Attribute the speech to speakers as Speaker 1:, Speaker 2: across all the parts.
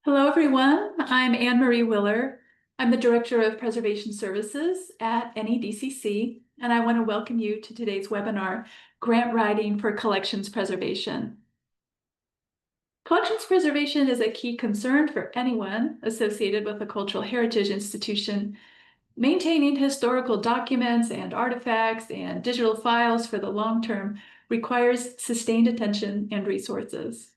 Speaker 1: Hello, everyone. I'm Anne Marie Willer. I'm the Director of Preservation Services at NEDCC, and I want to welcome you to today's webinar, Grant Writing for Collections Preservation. Collections preservation is a key concern for anyone associated with a cultural heritage institution. Maintaining historical documents and artifacts and digital files for the long term requires sustained attention and resources.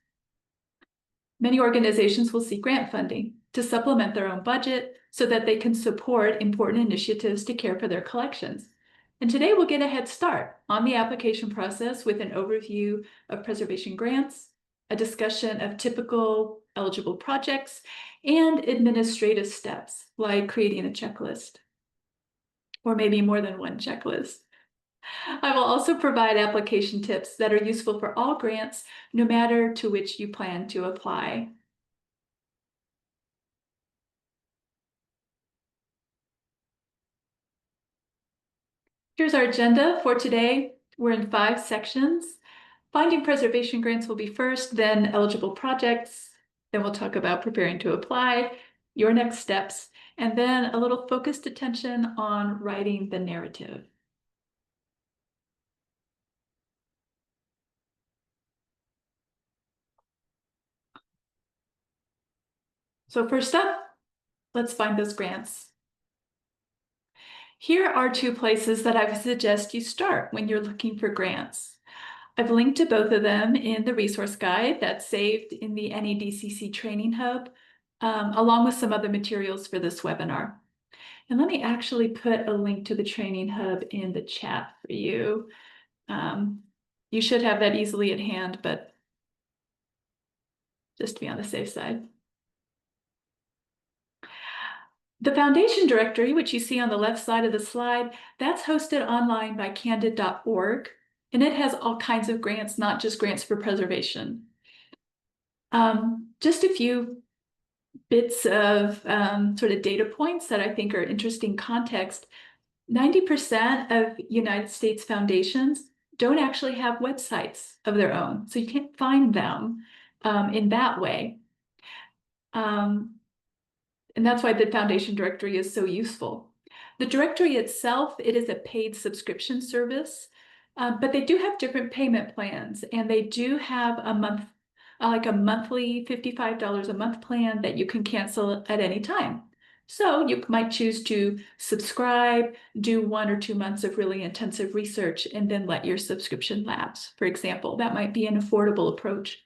Speaker 1: Many organizations will seek grant funding to supplement their own budget so that they can support important initiatives to care for their collections. And today we'll get a head start on the application process with an overview of preservation grants, a discussion of typical eligible projects, and administrative steps like creating a checklist, or maybe more than one checklist. I will also provide application tips that are useful for all grants, no matter to which you plan to apply. Here's our agenda for today. We're in 5 sections. Finding preservation grants will be first, then eligible projects. Then we'll talk about preparing to apply, your next steps, and then a little focused attention on writing the narrative. So first up, let's find those grants. Here are 2 places that I would suggest you start when you're looking for grants. I've linked to both of them in the resource guide that's saved in the NEDCC Training Hub, along with some other materials for this webinar. And let me actually put a link to the Training Hub in the chat for you. You should have that easily at hand, but just to be on the safe side. The Foundation directory, which you see on the left side of the slide, that's hosted online by candid.org, and it has all kinds of grants, not just grants for preservation. Just a few bits of sort of data points that I think are interesting context. 90% of United States foundations don't actually have websites of their own, so you can't find them in that way. And that's why the foundation directory is so useful. The directory itself, it is a paid subscription service, but they do have different payment plans, and they do have a monthly $55 a month plan that you can cancel at any time. So you might choose to subscribe, do 1 or 2 months of really intensive research, and then let your subscription lapse, for example. That might be an affordable approach.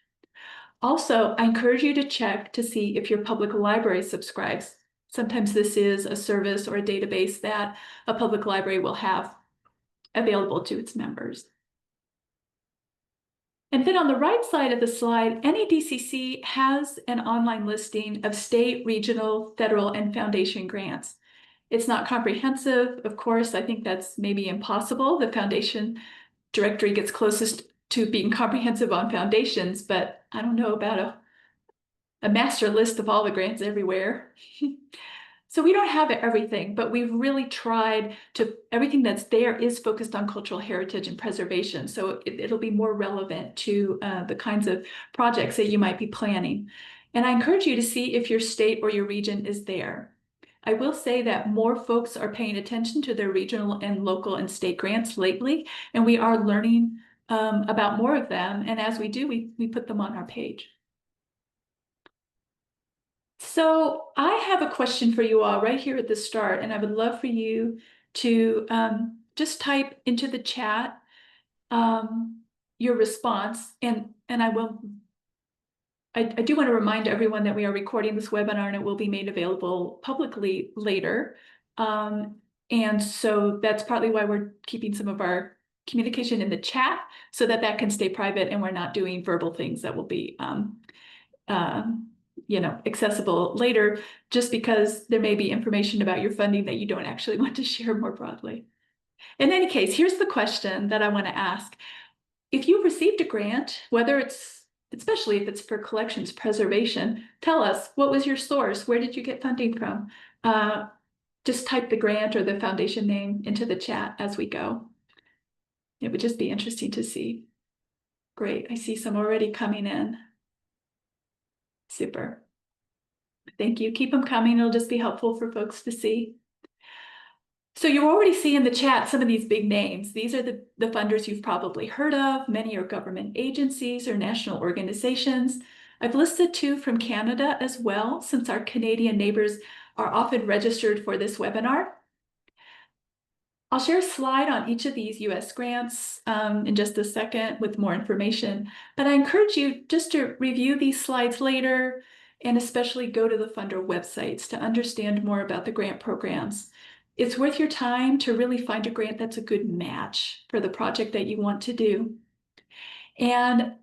Speaker 1: Also, I encourage you to check to see if your public library subscribes. Sometimes this is a service or a database that a public library will have available to its members. And then on the right side of the slide, NEDCC has an online listing of state, regional, federal, and foundation grants. It's not comprehensive, of course. I think that's maybe impossible. The foundation directory gets closest to being comprehensive on foundations, but I don't know about a master list of all the grants everywhere. So we don't have everything, but we've really tried to, everything that's there is focused on cultural heritage and preservation. So it'll be more relevant to the kinds of projects that you might be planning. And I encourage you to see if your state or your region is there. I will say that more folks are paying attention to their regional and local and state grants lately, and we are learning about more of them. And as we do, we put them on our page. So I have a question for you all right here at the start, and I would love for you to just type into the chat your response. And I do want to remind everyone that we are recording this webinar and it will be made available publicly later. And so that's partly why we're keeping some of our communication in the chat so that that can stay private and we're not doing verbal things that will be accessible later, just because there may be information about your funding that you don't actually want to share more broadly. In any case, here's the question that I want to ask. If you received a grant, especially if it's for collections preservation, tell us, what was your source? Where did you get funding from? Just type the grant or the foundation name into the chat as we go. It would just be interesting to see. Great, I see some already coming in. Super. Thank you. Keep them coming. It'll just be helpful for folks to see. So you already see in the chat some of these big names. These are the funders you've probably heard of. Many are government agencies or national organizations. I've listed 2 from Canada as well, since our Canadian neighbors are often registered for this webinar. I'll share a slide on each of these US grants in just a second with more information, but I encourage you just to review these slides later and especially go to the funder websites to understand more about the grant programs. It's worth your time to really find a grant that's a good match for the project that you want to do. And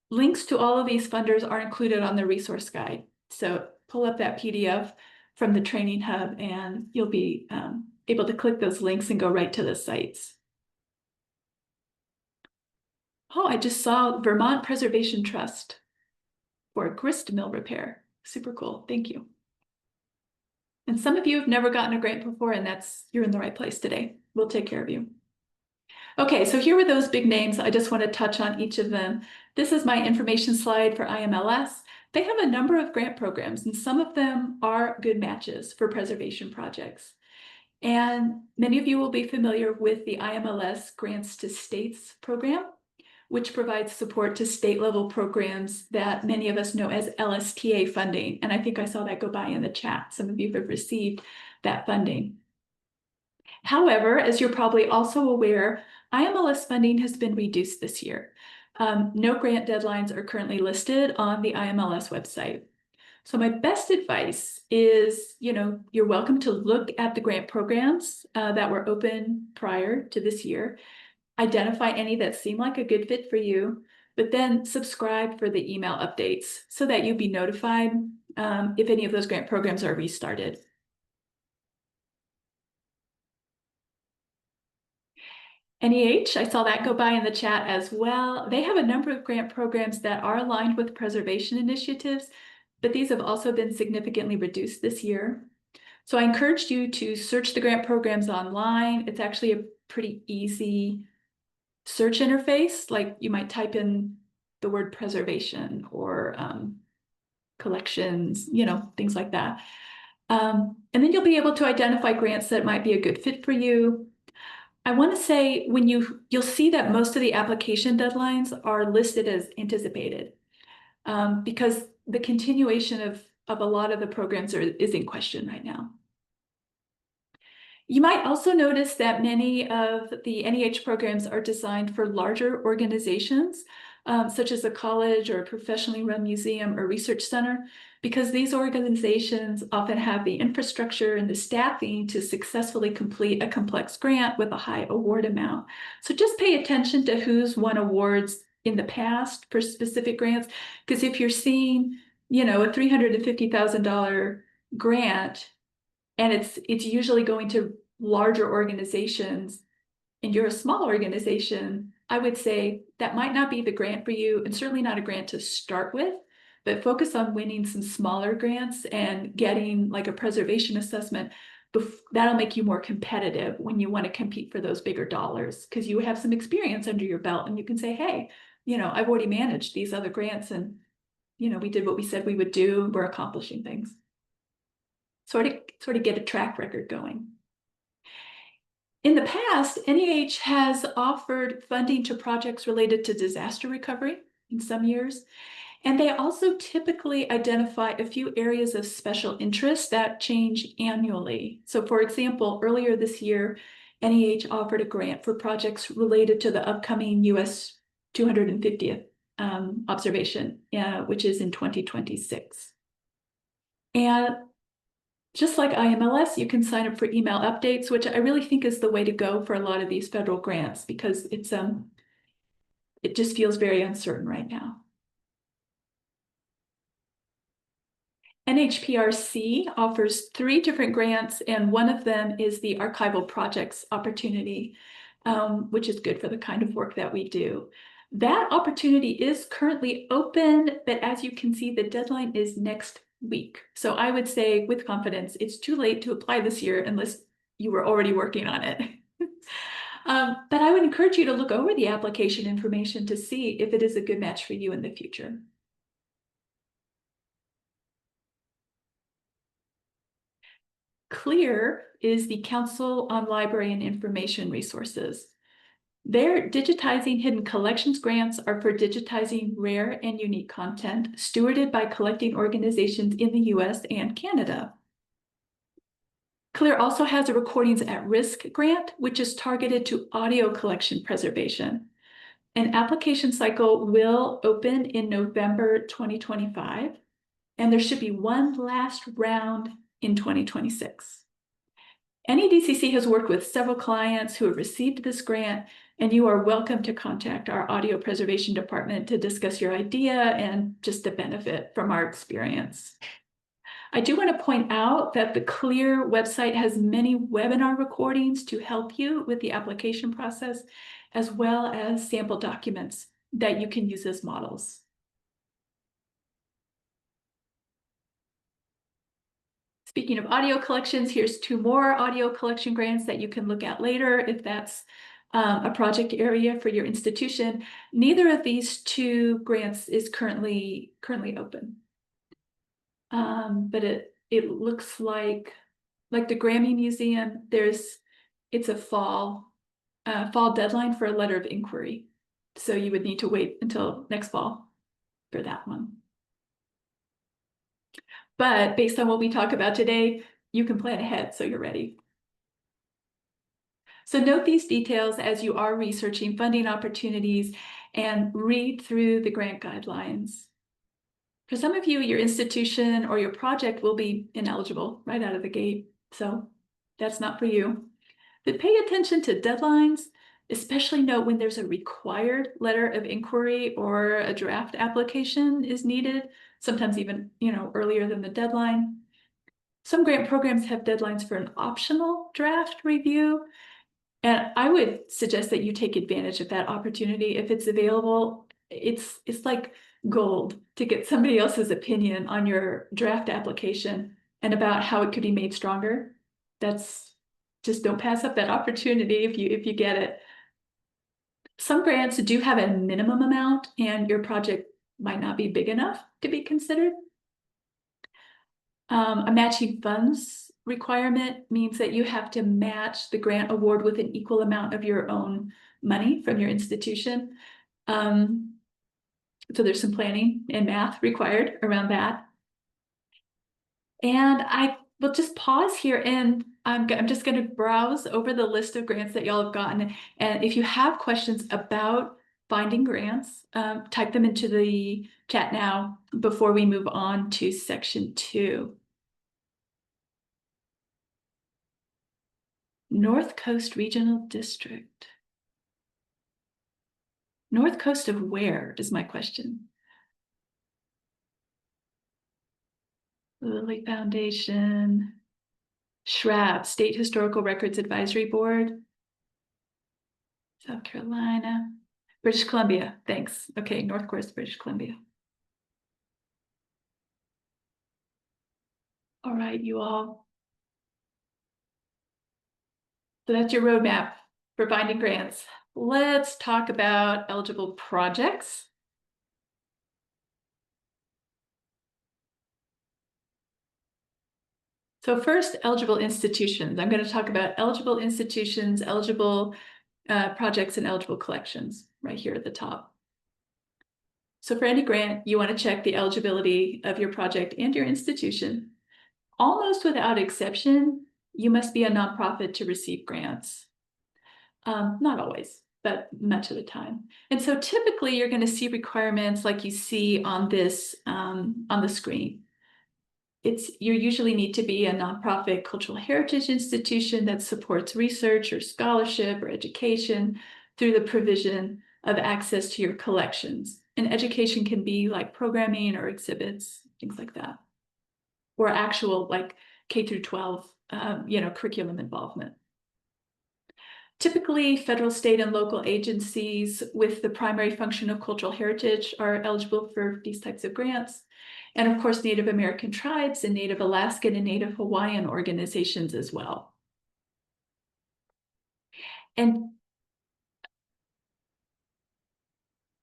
Speaker 1: links to all of these funders are included on the resource guide. So pull up that PDF from the training hub and you'll be able to click those links and go right to the sites. Oh, I just saw Vermont Preservation Trust for grist mill repair. Super cool. Thank you. And some of you have never gotten a grant before, and you're in the right place today. We'll take care of you. Okay, so here were those big names. I just want to touch on each of them. This is my information slide for IMLS. They have a number of grant programs, and some of them are good matches for preservation projects. And many of you will be familiar with the IMLS Grants to States program, which provides support to state-level programs that many of us know as LSTA funding. And I think I saw that go by in the chat. Some of you have received that funding. However, as you're probably also aware, IMLS funding has been reduced this year. No grant deadlines are currently listed on the IMLS website. So my best advice is, you're welcome to look at the grant programs that were open prior to this year, identify any that seem like a good fit for you, but then subscribe for the email updates so that you'll be notified if any of those grant programs are restarted. NEH, I saw that go by in the chat as well. They have a number of grant programs that are aligned with preservation initiatives, but these have also been significantly reduced this year. So I encouraged you to search the grant programs online. It's actually a pretty easy search interface. Like you might type in the word preservation or collections, things like that. And then you'll be able to identify grants that might be a good fit for you. I want to say when you'll see that most of the application deadlines are listed as anticipated because the continuation of a lot of the programs is in question right now. You might also notice that many of the NEH programs are designed for larger organizations, such as a college or a professionally run museum or research center, because these organizations often have the infrastructure and the staffing to successfully complete a complex grant with a high award amount. So just pay attention to who's won awards in the past for specific grants, because if you're seeing, a $350,000 grant, and it's usually going to larger organizations, and you're a small organization, I would say that might not be the grant for you, and certainly not a grant to start with, but focus on winning some smaller grants and getting like a preservation assessment. That'll make you more competitive when you want to compete for those bigger dollars, because you have some experience under your belt and you can say, hey, I've already managed these other grants and we did what we said we would do. We're accomplishing things. Sort of get a track record going. In the past, NEH has offered funding to projects related to disaster recovery in some years, and they also typically identify a few areas of special interest that change annually. So for example, earlier this year, NEH offered a grant for projects related to the upcoming US 250th observation, which is in 2026. And just like IMLS, you can sign up for email updates, which I really think is the way to go for a lot of these federal grants, because it just feels very uncertain right now. NHPRC offers 3 different grants, and one of them is the Archival Projects Opportunity, which is good for the kind of work that we do. That opportunity is currently open, but as you can see, the deadline is next week. So I would say with confidence, it's too late to apply this year unless you were already working on it. But I would encourage you to look over the application information to see if it is a good match for you in the future. CLEAR is the Council on Library and Information Resources. Their digitizing hidden collections grants are for digitizing rare and unique content stewarded by collecting organizations in the US and Canada. CLEAR also has a Recordings at Risk grant, which is targeted to audio collection preservation. An application cycle will open in November 2025, and there should be one last round in 2026. NEDCC has worked with several clients who have received this grant, and you are welcome to contact our audio preservation department to discuss your idea and just to benefit from our experience. I do want to point out that the CLEAR website has many webinar recordings to help you with the application process, as well as sample documents that you can use as models. Speaking of audio collections, here's 2 more audio collection grants that you can look at later if that's a project area for your institution. Neither of these 2 grants is currently open. But it looks like the Grammy Museum, it's a fall deadline for a letter of inquiry. So you would need to wait until next fall for that one. But based on what we talk about today, you can plan ahead so you're ready. So note these details as you are researching funding opportunities and read through the grant guidelines. For some of you, your institution or your project will be ineligible right out of the gate, so that's not for you. But pay attention to deadlines, especially note when there's a required letter of inquiry or a draft application is needed, sometimes even, earlier than the deadline. Some grant programs have deadlines for an optional draft review, and I would suggest that you take advantage of that opportunity if it's available. It's like gold to get somebody else's opinion on your draft application and about how it could be made stronger. Just don't pass up that opportunity if you get it. Some grants do have a minimum amount, and your project might not be big enough to be considered. A matching funds requirement means that you have to match the grant award with an equal amount of your own money from your institution. So there's some planning and math required around that. And I will just pause here, and I'm just going to browse over the list of grants that y'all have gotten. And if you have questions about finding grants, type them into the chat now before we move on to section 2. North Coast Regional District. North Coast of where is my question? Lilly Foundation, SHRAB, State Historical Records Advisory Board, South Carolina, British Columbia, thanks. Okay, North Coast, British Columbia. All right, you all. So that's your roadmap for finding grants. Let's talk about eligible projects. So first, eligible institutions. I'm going to talk about eligible institutions, eligible projects, and eligible collections right here at the top. So for any grant, you want to check the eligibility of your project and your institution. Almost without exception, you must be a nonprofit to receive grants. Not always, but much of the time. And so typically you're going to see requirements like you see on this on the screen. You usually need to be a nonprofit cultural heritage institution that supports research or scholarship or education through the provision of access to your collections. And education can be like programming or exhibits, things like that, or actual like K through 12, curriculum involvement. Typically, federal, state, and local agencies with the primary function of cultural heritage are eligible for these types of grants. And of course, Native American tribes and Native Alaskan and Native Hawaiian organizations as well. And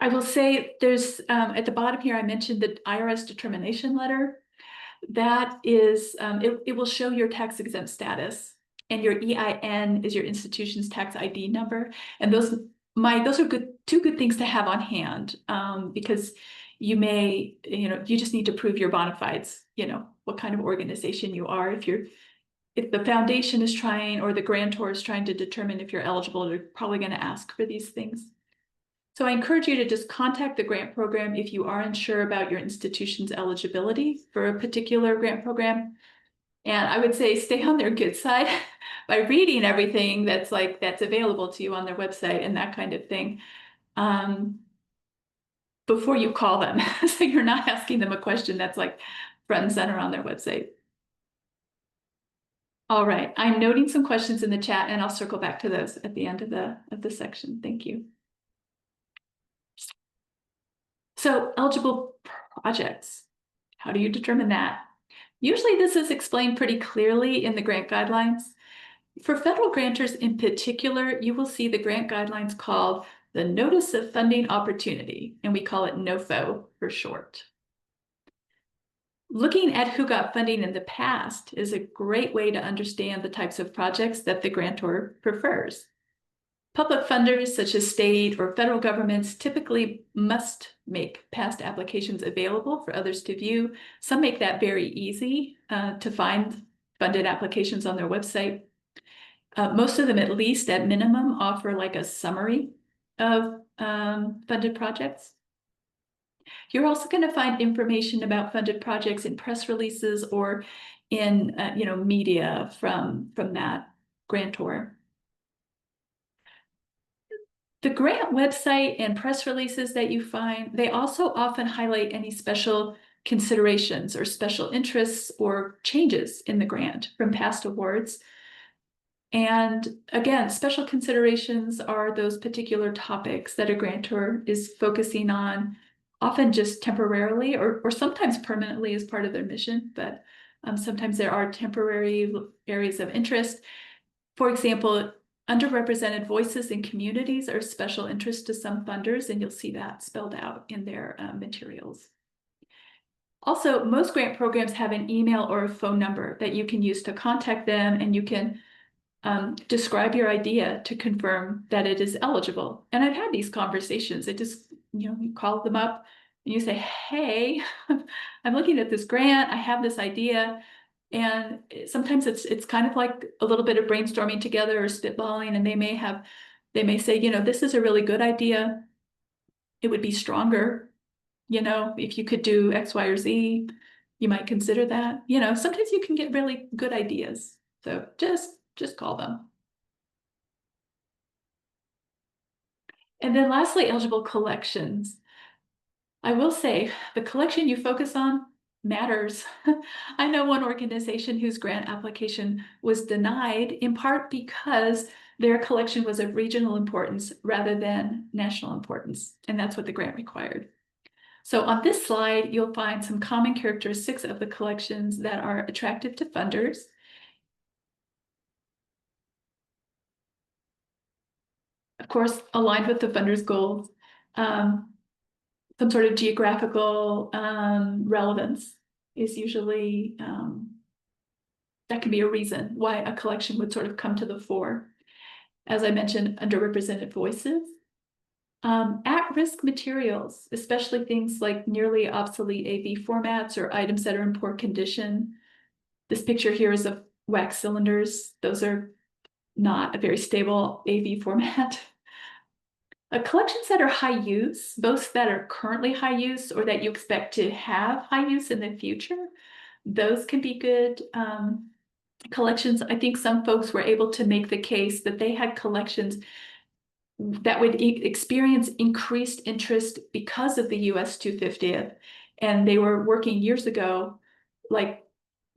Speaker 1: I will say there's, at the bottom here, I mentioned the IRS determination letter. That is, it will show your tax exempt status, and your EIN is your institution's tax ID number. And those are two good things to have on hand, because you may, you just need to prove your bona fides, what kind of organization you are. If the foundation is trying, or the grantor is trying to determine if you're eligible, they're probably going to ask for these things. So I encourage you to just contact the grant program if you aren't sure about your institution's eligibility for a particular grant program. And I would say stay on their good side by reading everything that's available to you on their website and that kind of thing, before you call them. So you're not asking them a question that's like front and center on their website. All right, I'm noting some questions in the chat, and I'll circle back to those at the end of the section. Thank you. So eligible projects, how do you determine that? Usually this is explained pretty clearly in the grant guidelines. For federal grantors in particular, you will see the grant guidelines called the Notice of Funding Opportunity, and we call it NOFO for short. Looking at who got funding in the past is a great way to understand the types of projects that the grantor prefers. Public funders, such as state or federal governments, typically must make past applications available for others to view. Some make that very easy to find funded applications on their website. Most of them, at least at minimum, offer like a summary of funded projects. You're also going to find information about funded projects in press releases or in media from that grantor. The grant website and press releases that you find, they also often highlight any special considerations or special interests or changes in the grant from past awards. And again, special considerations are those particular topics that a grantor is focusing on, often just temporarily or sometimes permanently as part of their mission, but sometimes there are temporary areas of interest. For example, underrepresented voices in communities are special interest to some funders, and you'll see that spelled out in their materials. Also, most grant programs have an email or a phone number that you can use to contact them, and you can describe your idea to confirm that it is eligible. And I've had these conversations. It just, you call them up and you say, hey, I'm looking at this grant. I have this idea. And sometimes it's kind of like a little bit of brainstorming together or spitballing, and they may say, this is a really good idea. It would be stronger, if you could do X, Y, or Z, you might consider that. Sometimes you can get really good ideas. So just call them. And then lastly, eligible collections. I will say the collection you focus on matters. I know one organization whose grant application was denied in part because their collection was of regional importance rather than national importance, and that's what the grant required. So on this slide, you'll find some common characteristics of the collections that are attractive to funders. Of course, aligned with the funder's goals. Some sort of geographical relevance is usually, that can be a reason why a collection would sort of come to the fore. As I mentioned, underrepresented voices. At-risk materials, especially things like nearly obsolete AV formats or items that are in poor condition. This picture here is of wax cylinders. Those are not a very stable AV format. Collections that are high use, both that are currently high use or that you expect to have high use in the future, those can be good collections. I think some folks were able to make the case that they had collections that would experience increased interest because of the US 250th. And they were working years ago, like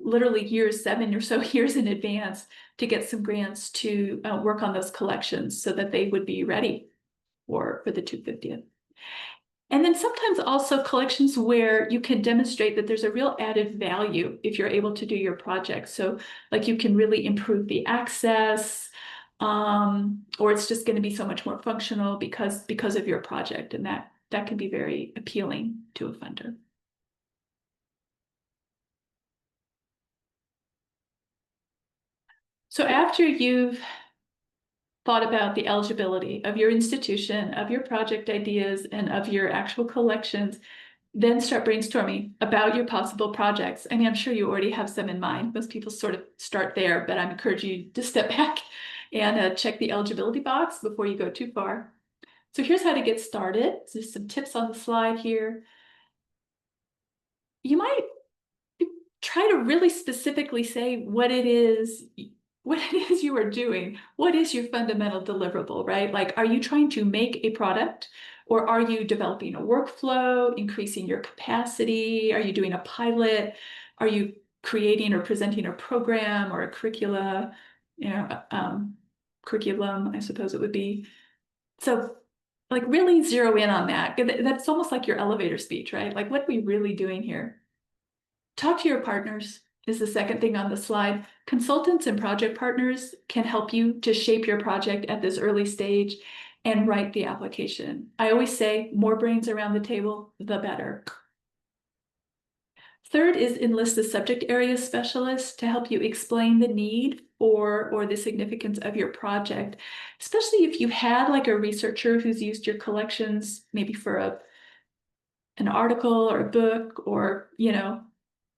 Speaker 1: literally 7 or so years in advance, to get some grants to work on those collections so that they would be ready for the 250th. And then sometimes also collections where you can demonstrate that there's a real added value if you're able to do your project. So like you can really improve the access, or it's just going to be so much more functional because of your project, and that can be very appealing to a funder. So after you've thought about the eligibility of your institution, of your project ideas, and of your actual collections, then start brainstorming about your possible projects. I mean, I'm sure you already have some in mind. Most people sort of start there, but I'm encouraging you to step back and check the eligibility box before you go too far. So here's how to get started. So there's some tips on the slide here. You might try to really specifically say what it is you are doing. What is your fundamental deliverable, right? Like, are you trying to make a product, or are you developing a workflow, increasing your capacity? Are you doing a pilot? Are you creating or presenting a program or a curriculum, I suppose it would be. So like really zero in on that. That's almost like your elevator speech, right? Like, what are we really doing here? Talk to your partners is the second thing on the slide. Consultants and project partners can help you to shape your project at this early stage and write the application. I always say more brains around the table, the better. Third is enlist a subject area specialist to help you explain the need for or the significance of your project, especially if you had like a researcher who's used your collections maybe for an article or a book, or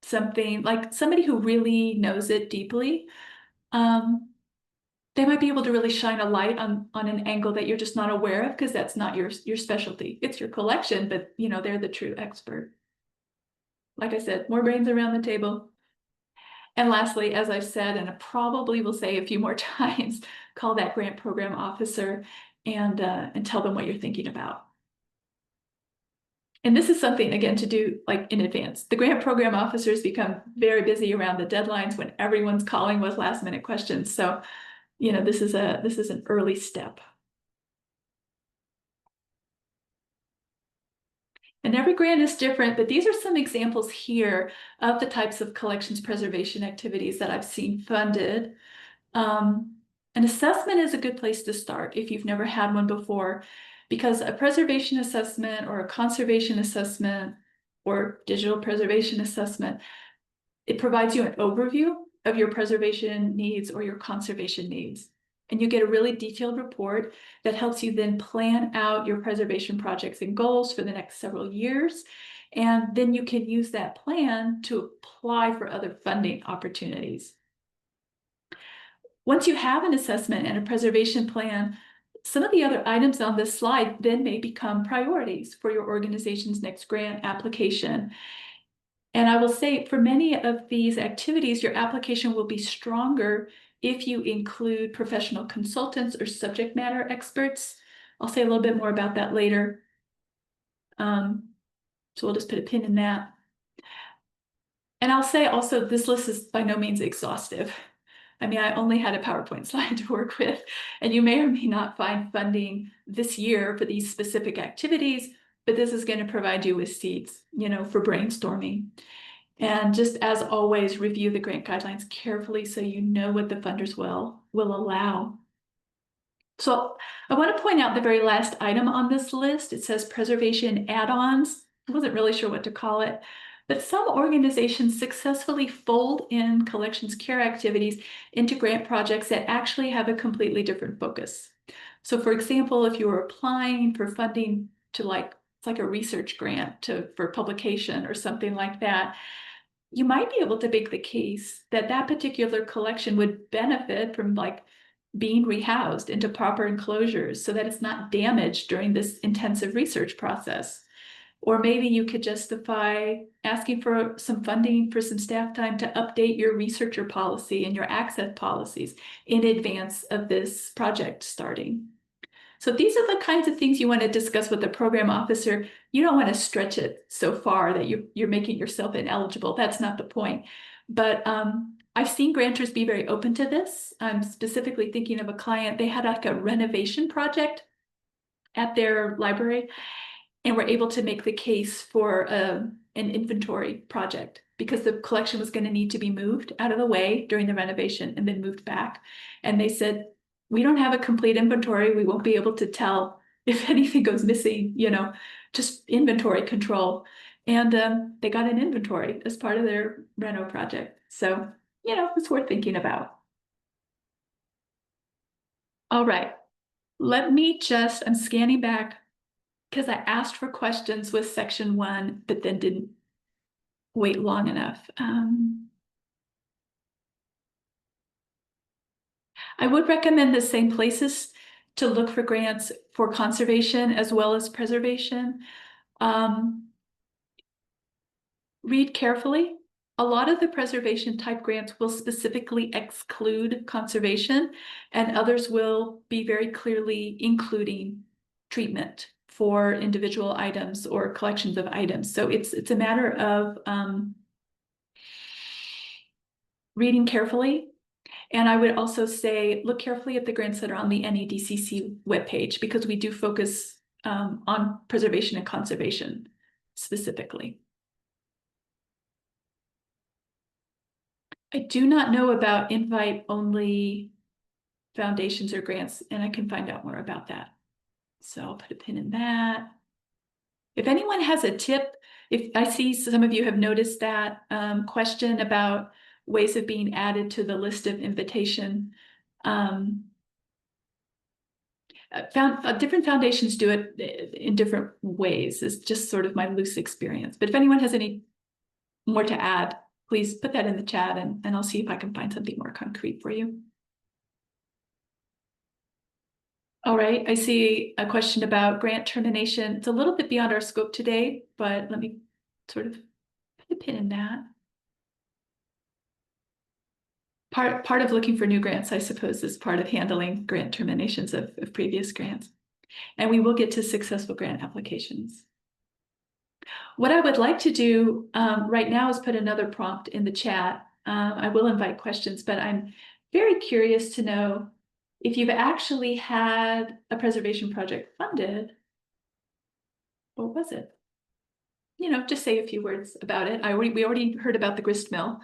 Speaker 1: something like somebody who really knows it deeply. They might be able to really shine a light on an angle that you're just not aware of, because that's not your specialty. It's your collection, but they're the true expert. Like I said, more brains around the table. And lastly, as I've said, and I probably will say a few more times, call that grant program officer and tell them what you're thinking about. And this is something, again, to do like in advance. The grant program officers become very busy around the deadlines when everyone's calling with last minute questions. So, this is an early step. And every grant is different, but these are some examples here of the types of collections preservation activities that I've seen funded. An assessment is a good place to start if you've never had one before, because a preservation assessment or a conservation assessment or digital preservation assessment, it provides you an overview of your preservation needs or your conservation needs. And you get a really detailed report that helps you then plan out your preservation projects and goals for the next several years. And then you can use that plan to apply for other funding opportunities. Once you have an assessment and a preservation plan, some of the other items on this slide then may become priorities for your organization's next grant application. And I will say for many of these activities, your application will be stronger if you include professional consultants or subject matter experts. I'll say a little bit more about that later. So we'll just put a pin in that. And I'll say also, this list is by no means exhaustive. I mean, I only had a PowerPoint slide to work with, and you may or may not find funding this year for these specific activities, but this is going to provide you with seeds, for brainstorming. And just as always, review the grant guidelines carefully so you know what the funders will allow. So I want to point out the very last item on this list. It says preservation add-ons. I wasn't really sure what to call it, but some organizations successfully fold in collections care activities into grant projects that actually have a completely different focus. So for example, if you are applying for funding to it's like a research grant for publication or something like that, you might be able to make the case that that particular collection would benefit from being rehoused into proper enclosures so that it's not damaged during this intensive research process. Or maybe you could justify asking for some funding for some staff time to update your researcher policy and your access policies in advance of this project starting. So these are the kinds of things you want to discuss with the program officer. You don't want to stretch it so far that you're making yourself ineligible. That's not the point. But I've seen grantors be very open to this. I'm specifically thinking of a client. They had like a renovation project at their library, and were able to make the case for an inventory project because the collection was going to need to be moved out of the way during the renovation and then moved back. And they said, we don't have a complete inventory. We won't be able to tell if anything goes missing, just inventory control. And they got an inventory as part of their reno project. So, it's worth thinking about. All right, I'm scanning back because I asked for questions with section 1, but then didn't wait long enough. I would recommend the same places to look for grants for conservation as well as preservation. Read carefully. A lot of the preservation type grants will specifically exclude conservation, and others will be very clearly including treatment for individual items or collections of items. So it's a matter of reading carefully. And I would also say, look carefully at the grants that are on the NEDCC webpage, because we do focus on preservation and conservation specifically. I do not know about invite-only foundations or grants, and I can find out more about that. So I'll put a pin in that. If anyone has a tip, if I see some of you have noticed that question about ways of being added to the list of invitation. Different foundations do it in different ways. It's just sort of my loose experience. But if anyone has any more to add, please put that in the chat and I'll see if I can find something more concrete for you. All right, I see a question about grant termination. It's a little bit beyond our scope today, but let me sort of put a pin in that. Part of looking for new grants, I suppose, is part of handling grant terminations of previous grants. And we will get to successful grant applications. What I would like to do right now is put another prompt in the chat. I will invite questions, but I'm very curious to know if you've actually had a preservation project funded. What was it? You know, just say a few words about it. We already heard about the grist mill.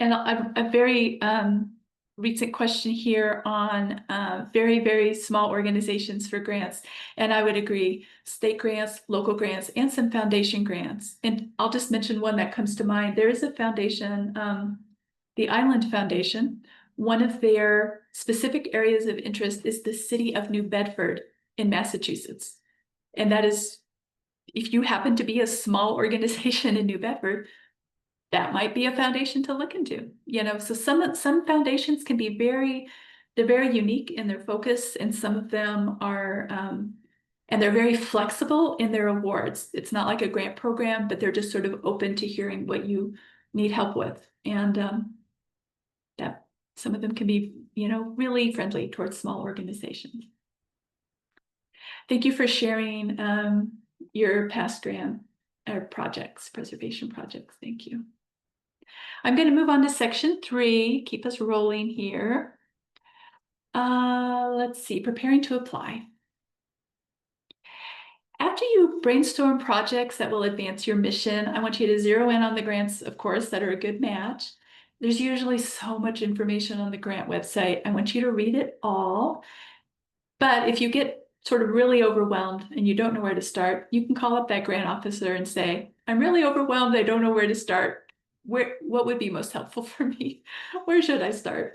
Speaker 1: And a very recent question here on very, very small organizations for grants. And I would agree, state grants, local grants, and some foundation grants. And I'll just mention one that comes to mind. There is a foundation, the Island Foundation. One of their specific areas of interest is the city of New Bedford in Massachusetts. And that is, if you happen to be a small organization in New Bedford, that might be a foundation to look into, you know. So some foundations can be they're very unique in their focus, and some of them are, and they're very flexible in their awards. It's not like a grant program, but they're just sort of open to hearing what you need help with. And that some of them can be, you know, really friendly towards small organizations. Thank you for sharing your past grant or projects, preservation projects. Thank you. I'm going to move on to section 3, keep us rolling here. Let's see, preparing to apply. After you brainstorm projects that will advance your mission, I want you to zero in on the grants, of course, that are a good match. There's usually so much information on the grant website. I want you to read it all. But if you get sort of really overwhelmed and you don't know where to start, you can call up that grant officer and say, I'm really overwhelmed, I don't know where to start. What would be most helpful for me? Where should I start?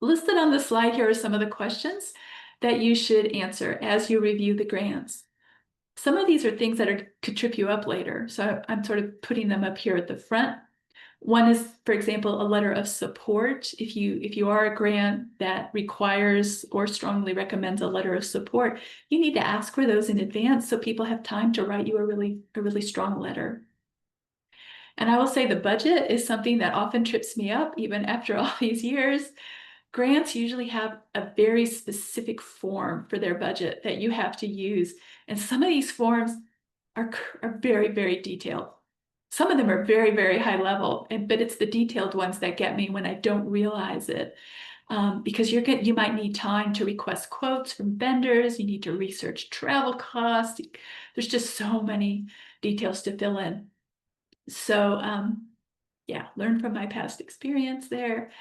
Speaker 1: Listed on the slide here are some of the questions that you should answer as you review the grants. Some of these are things that could trip you up later, so I'm sort of putting them up here at the front. One is, for example, a letter of support. If you are a grant that requires or strongly recommends a letter of support, you need to ask for those in advance so people have time to write you a really strong letter. And I will say the budget is something that often trips me up even after all these years. Grants usually have a very specific form for their budget that you have to use. And some of these forms are very, very detailed. Some of them are very, very high level, but it's the detailed ones that get me when I don't realize it. Because you might need time to request quotes from vendors. You need to research travel costs. There's just so many details to fill in. So yeah, learn from my past experience there.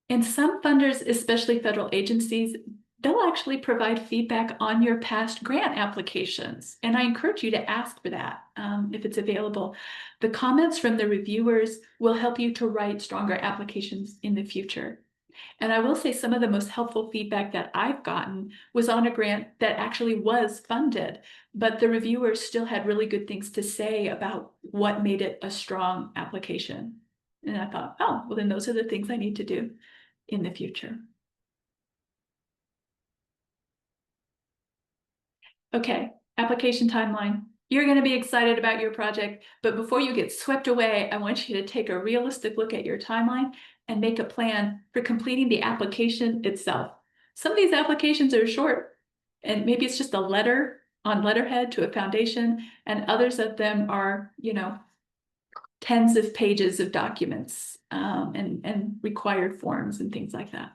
Speaker 1: And some funders, especially federal agencies, they'll actually provide feedback on your past grant applications. And I encourage you to ask for that if it's available. The comments from the reviewers will help you to write stronger applications in the future. And I will say some of the most helpful feedback that I've gotten was on a grant that actually was funded, but the reviewers still had really good things to say about what made it a strong application. And I thought, oh, well, then those are the things I need to do in the future. Okay, application timeline. You're going to be excited about your project, but before you get swept away, I want you to take a realistic look at your timeline and make a plan for completing the application itself. Some of these applications are short, and maybe it's just a letter on letterhead to a foundation, and others of them are, tens of pages of documents and required forms and things like that.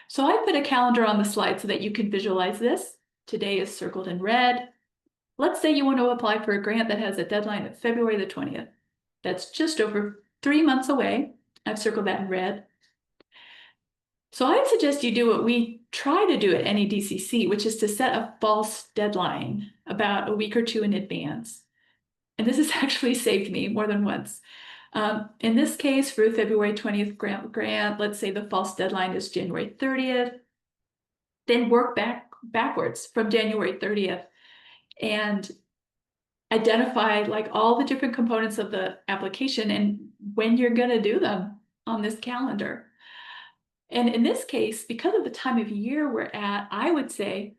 Speaker 1: So I put a calendar on the slide so that you can visualize this. Today is circled in red. Let's say you want to apply for a grant that has a deadline of February the 20th. That's just over 3 months away. I've circled that in red. So I'd suggest you do what we try to do at NEDCC, which is to set a false deadline about a week or two in advance. And this has actually saved me more than once. In this case, for a February 20th grant, let's say the false deadline is January 30th. Then work backwards from January 30th and identify like all the different components of the application and when you're going to do them on this calendar. And in this case, because of the time of year we're at, I would say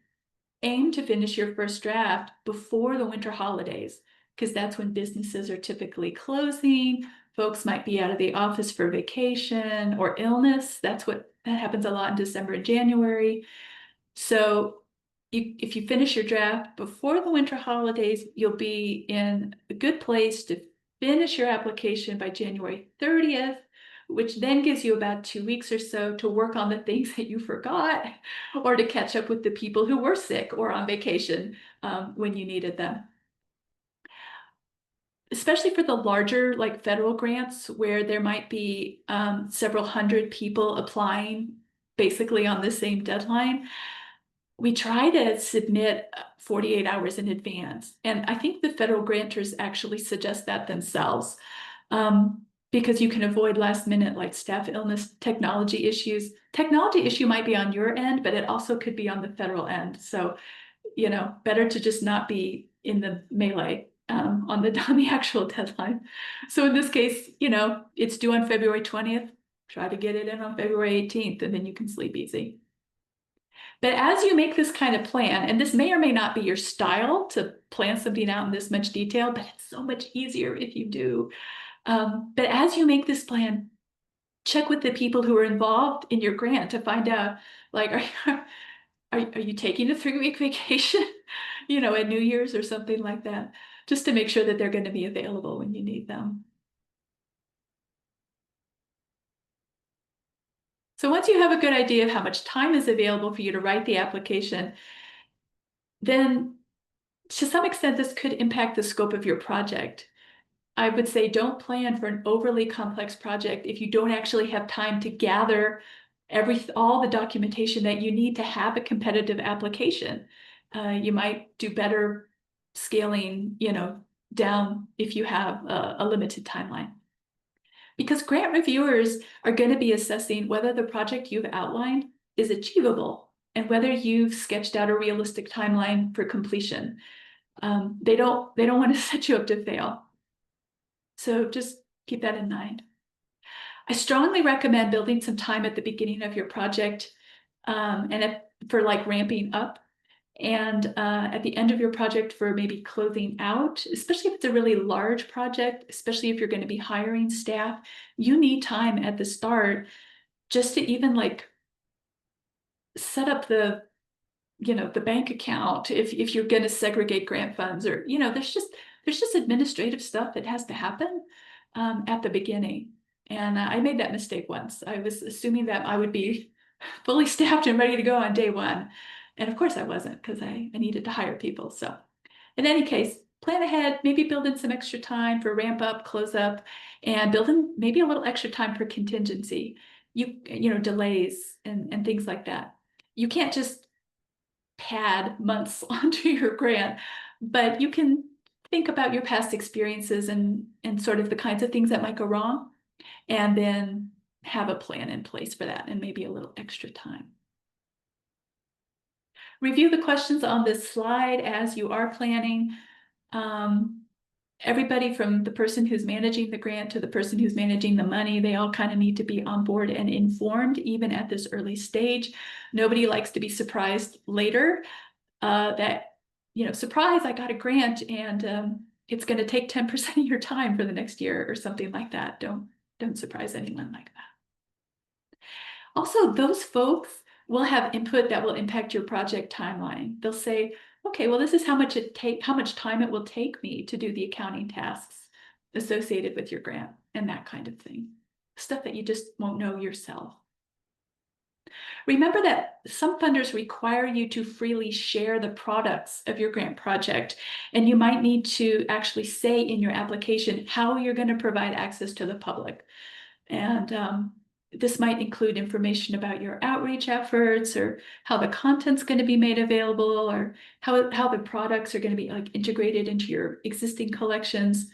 Speaker 1: aim to finish your first draft before the winter holidays, because that's when businesses are typically closing. Folks might be out of the office for vacation or illness. That happens a lot in December and January. So if you finish your draft before the winter holidays, you'll be in a good place to finish your application by January 30th, which then gives you about 2 weeks or so to work on the things that you forgot or to catch up with the people who were sick or on vacation when you needed them. Especially for the larger like federal grants where there might be several hundred people applying basically on the same deadline, we try to submit 48 hours in advance. And I think the federal grantors actually suggest that themselves because you can avoid last minute like staff illness, technology issues. Technology issue might be on your end, but it also could be on the federal end. So, better to just not be in the melee on the actual deadline. So in this case, it's due on February 20th. Try to get it in on February 18th, and then you can sleep easy. But as you make this kind of plan, and this may or may not be your style to plan something out in this much detail, but it's so much easier if you do. But as you make this plan, check with the people who are involved in your grant to find out, like, are you taking a 3-week vacation, at New Year's or something like that, just to make sure that they're going to be available when you need them. So once you have a good idea of how much time is available for you to write the application, then to some extent, this could impact the scope of your project. I would say don't plan for an overly complex project if you don't actually have time to gather all the documentation that you need to have a competitive application. You might do better scaling, down if you have a limited timeline. Because grant reviewers are going to be assessing whether the project you've outlined is achievable and whether you've sketched out a realistic timeline for completion. They don't want to set you up to fail. So just keep that in mind. I strongly recommend building some time at the beginning of your project for like ramping up, and at the end of your project for maybe closing out, especially if it's a really large project, especially if you're going to be hiring staff. You need time at the start just to even like set up the bank account if you're going to segregate grant funds, or there's just administrative stuff that has to happen at the beginning. And I made that mistake once. I was assuming that I would be fully staffed and ready to go on day one. And of course I wasn't, because I needed to hire people. So in any case, plan ahead, maybe build in some extra time for ramp up, close up, and build in maybe a little extra time for contingency, delays and things like that. you can't just pad months onto your grant, but you can think about your past experiences and sort of the kinds of things that might go wrong, and then have a plan in place for that and maybe a little extra time. Review the questions on this slide as you are planning. Everybody from the person who's managing the grant to the person who's managing the money, they all kind of need to be on board and informed even at this early stage. Nobody likes to be surprised later that, surprise, I got a grant and it's going to take 10% of your time for the next year or something like that. Don't surprise anyone like that. Also, those folks will have input that will impact your project timeline. They'll say, okay, well, this is how much time it will take me to do the accounting tasks associated with your grant and that kind of thing. Stuff that you just won't know yourself. Remember that some funders require you to freely share the products of your grant project, and you might need to actually say in your application how you're going to provide access to the public. And this might include information about your outreach efforts, or how the content's going to be made available, or how the products are going to be like integrated into your existing collections.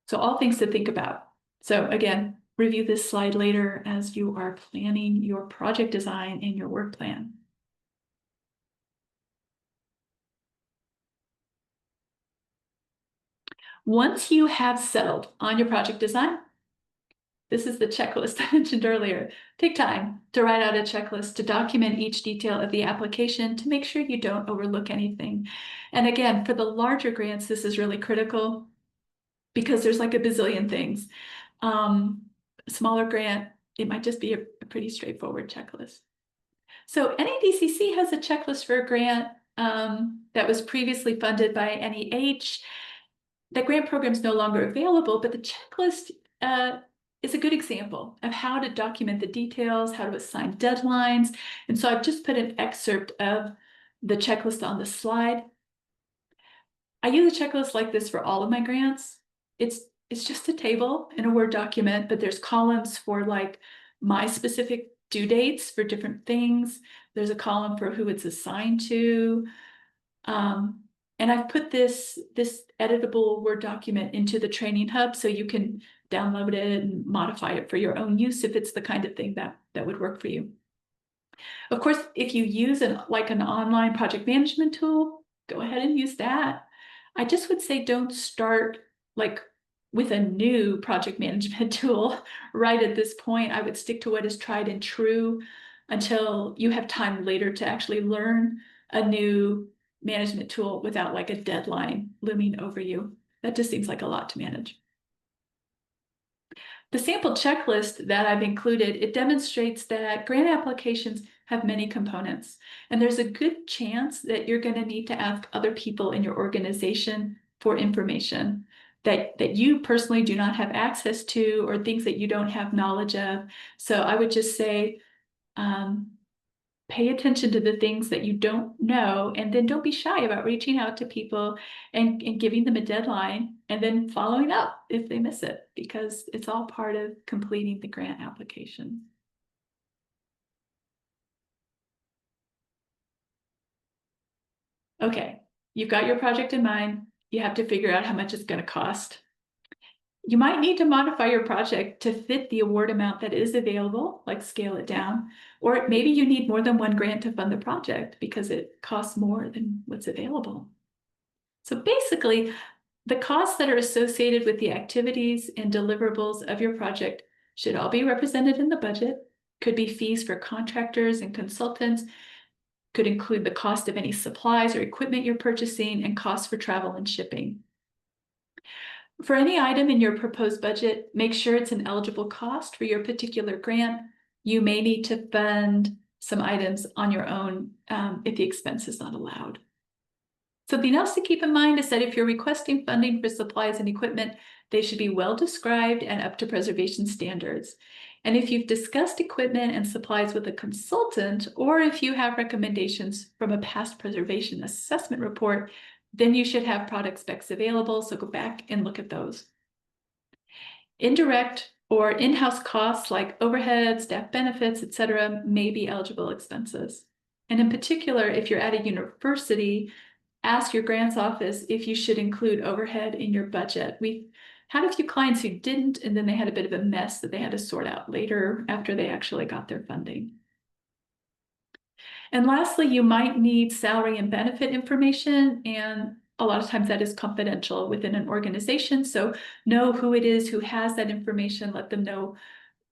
Speaker 1: So all things to think about. So again, review this slide later as you are planning your project design and your work plan. Once you have settled on your project design, this is the checklist I mentioned earlier. Take time to write out a checklist to document each detail of the application to make sure you don't overlook anything. And again, for the larger grants, this is really critical because there's like a bazillion things. Smaller grant, it might just be a pretty straightforward checklist. So NEDCC has a checklist for a grant that was previously funded by NEH. That grant program is no longer available, but the checklist is a good example of how to document the details, how to assign deadlines. And so I've just put an excerpt of the checklist on the slide. I use a checklist like this for all of my grants. It's just a table in a Word document, but there's columns for like my specific due dates for different things. There's a column for who it's assigned to. And I've put this editable Word document into the training hub so you can download it and modify it for your own use if it's the kind of thing that would work for you. Of course, if you use an online project management tool, go ahead and use that. I just would say don't start with a new project management tool right at this point. I would stick to what is tried and true until you have time later to actually learn a new management tool without like a deadline looming over you. That just seems like a lot to manage. The sample checklist that I've included, it demonstrates that grant applications have many components, and there's a good chance that you're going to need to ask other people in your organization for information that you personally do not have access to, or things that you don't have knowledge of. So I would just say, pay attention to the things that you don't know, and then don't be shy about reaching out to people and giving them a deadline, and then following up if they miss it, because it's all part of completing the grant application. Okay, you've got your project in mind. You have to figure out how much it's going to cost. You might need to modify your project to fit the award amount that is available, like scale it down, or maybe you need more than one grant to fund the project because it costs more than what's available. So basically, the costs that are associated with the activities and deliverables of your project should all be represented in the budget. Could be fees for contractors and consultants, could include the cost of any supplies or equipment you're purchasing, and costs for travel and shipping. For any item in your proposed budget, make sure it's an eligible cost for your particular grant. You may need to fund some items on your own if the expense is not allowed. Something else to keep in mind is that if you're requesting funding for supplies and equipment, they should be well described and up to preservation standards. And if you've discussed equipment and supplies with a consultant, or if you have recommendations from a past preservation assessment report, then you should have product specs available, so go back and look at those. Indirect or in-house costs like overhead, staff benefits, et cetera, may be eligible expenses. And in particular, if you're at a university, ask your grants office if you should include overhead in your budget. We've had a few clients who didn't, and then they had a bit of a mess that they had to sort out later after they actually got their funding. And lastly, you might need salary and benefit information, and a lot of times that is confidential within an organization. So know who it is who has that information, let them know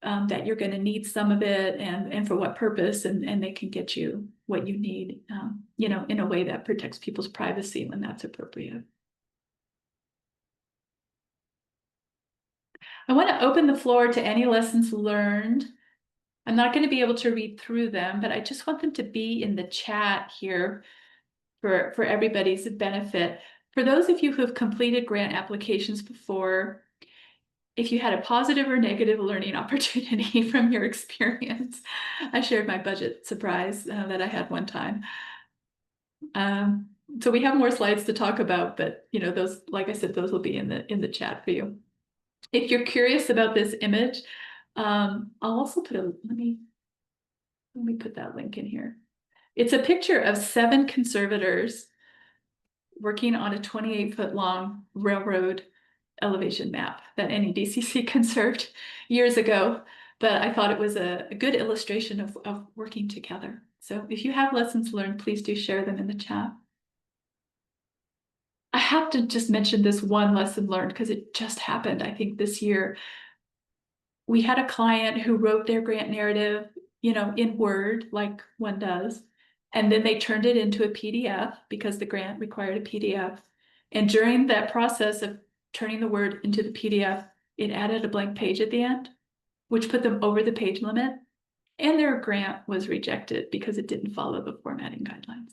Speaker 1: that you're going to need some of it and for what purpose, and they can get you what you need, in a way that protects people's privacy when that's appropriate. I want to open the floor to any lessons learned. I'm not going to be able to read through them, but I just want them to be in the chat here for everybody's benefit. For those of you who have completed grant applications before, if you had a positive or negative learning opportunity from your experience, I shared my budget surprise that I had one time. So we have more slides to talk about, but those, like I said, those will be in the chat for you. If you're curious about this image, I'll also put let me put that link in here. It's a picture of 7 conservators working on a 28-foot long railroad elevation map that NEDCC conserved years ago, but I thought it was a good illustration of working together. So if you have lessons learned, please do share them in the chat. I have to just mention this one lesson learned because it just happened, I think, this year. We had a client who wrote their grant narrative, in Word, like one does, and then they turned it into a PDF because the grant required a PDF. And during that process of turning the Word into the PDF, it added a blank page at the end, which put them over the page limit. And their grant was rejected because it didn't follow the formatting guidelines.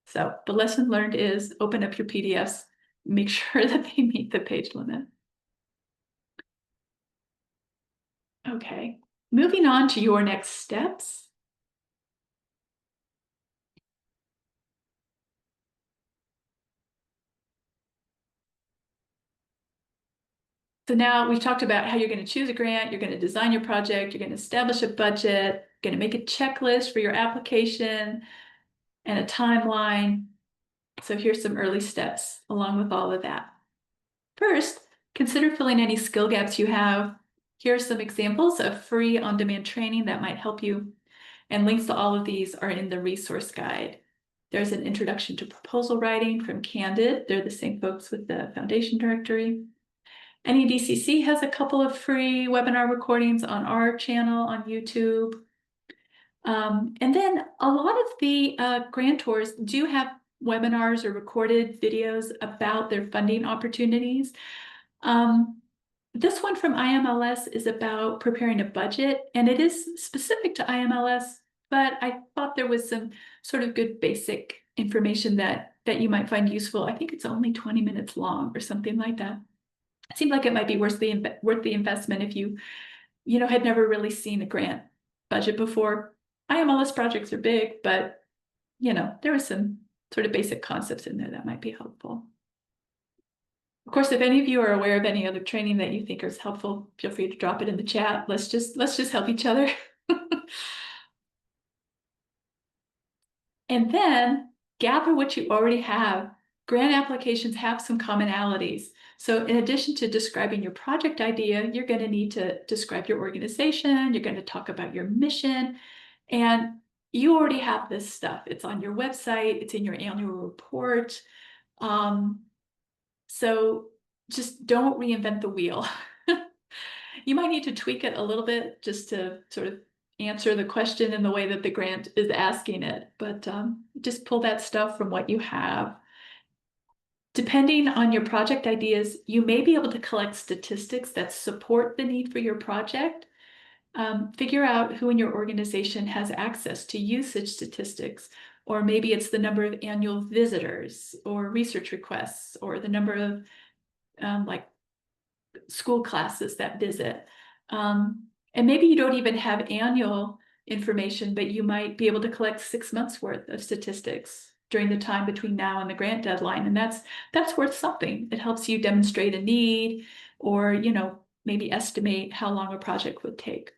Speaker 1: So the lesson learned is open up your PDFs, make sure that they meet the page limit. Okay, moving on to your next steps. So now we've talked about how you're going to choose a grant, you're going to design your project, you're going to establish a budget, you're going to make a checklist for your application and a timeline. So here's some early steps along with all of that. First, consider filling any skill gaps you have. Here are some examples of free on-demand training that might help you, and links to all of these are in the resource guide. There's an introduction to proposal writing from Candid. They're the same folks with the foundation directory. NEDCC has a couple of free webinar recordings on our channel on YouTube. And then a lot of the grantors do have webinars or recorded videos about their funding opportunities. This one from IMLS is about preparing a budget, and it is specific to IMLS, but I thought there was some sort of good basic information that you might find useful. I think it's only 20 minutes long or something like that. It seemed like it might be worth the investment if you had never really seen a grant budget before. IMLS projects are big, but there was some sort of basic concepts in there that might be helpful. Of course, if any of you are aware of any other training that you think is helpful, feel free to drop it in the chat. Let's just help each other. And then gather what you already have. Grant applications have some commonalities. So in addition to describing your project idea, you're going to need to describe your organization. You're going to talk about your mission. And you already have this stuff. It's on your website. It's in your annual report. So just don't reinvent the wheel. You might need to tweak it a little bit just to sort of answer the question in the way that the grant is asking it, but just pull that stuff from what you have. Depending on your project ideas, you may be able to collect statistics that support the need for your project. Figure out who in your organization has access to use such statistics, or maybe it's the number of annual visitors or research requests, or the number of like school classes that visit. And maybe you don't even have annual information, but you might be able to collect 6 months worth of statistics during the time between now and the grant deadline. And that's worth something. It helps you demonstrate a need, or, maybe estimate how long a project would take.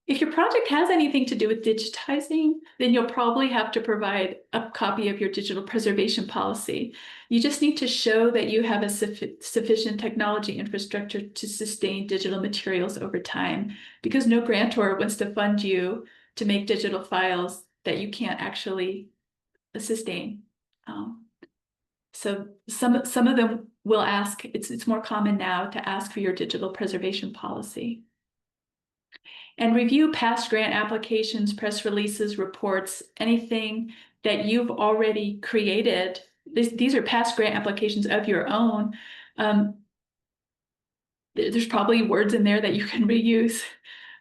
Speaker 1: If your project has anything to do with digitizing, then you'll probably have to provide a copy of your digital preservation policy. You just need to show that you have a sufficient technology infrastructure to sustain digital materials over time, because no grantor wants to fund you to make digital files that you can't actually sustain. So some of them will ask, it's more common now to ask for your digital preservation policy. And review past grant applications, press releases, reports, anything that you've already created. These are past grant applications of your own. There's probably words in there that you can reuse